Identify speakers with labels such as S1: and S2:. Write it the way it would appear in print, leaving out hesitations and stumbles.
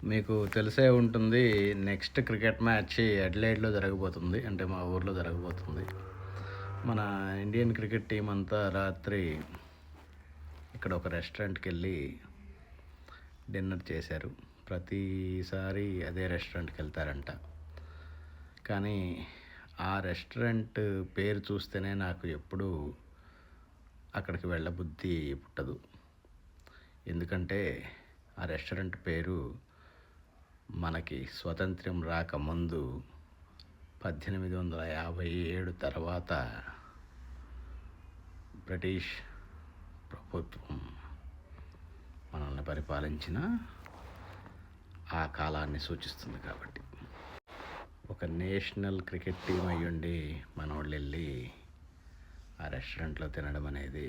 S1: మీకు తెలిసే ఉంటుంది. నెక్స్ట్ క్రికెట్ మ్యాచ్ అడిలైడ్‌లో జరగబోతుంది. అంటే మా ఊర్లో జరగబోతుంది. మన ఇండియన్ క్రికెట్ టీం అంతా రాత్రి ఇక్కడ ఒక రెస్టారెంట్‌కెళ్ళి డిన్నర్ చేశారు. ప్రతిసారి అదే రెస్టారెంట్‌కి వెళ్తారంట. కానీ ఆ రెస్టారెంట్ పేరు చూస్తేనే నాకు ఎప్పుడూ అక్కడికి వెళ్ళబుద్ధి పుట్టదు. ఎందుకంటే ఆ రెస్టారెంట్ పేరు మనకి స్వతంత్రం రాకముందు 1857 తర్వాత బ్రిటిష్ ప్రభుత్వం మనల్ని పరిపాలించిన ఆ కాలాన్ని సూచిస్తుంది. కాబట్టి ఒక నేషనల్ క్రికెట్ టీం అయ్యుండి మనోళ్ళు వెళ్ళి ఆ రెస్టారెంట్లో తినడం అనేది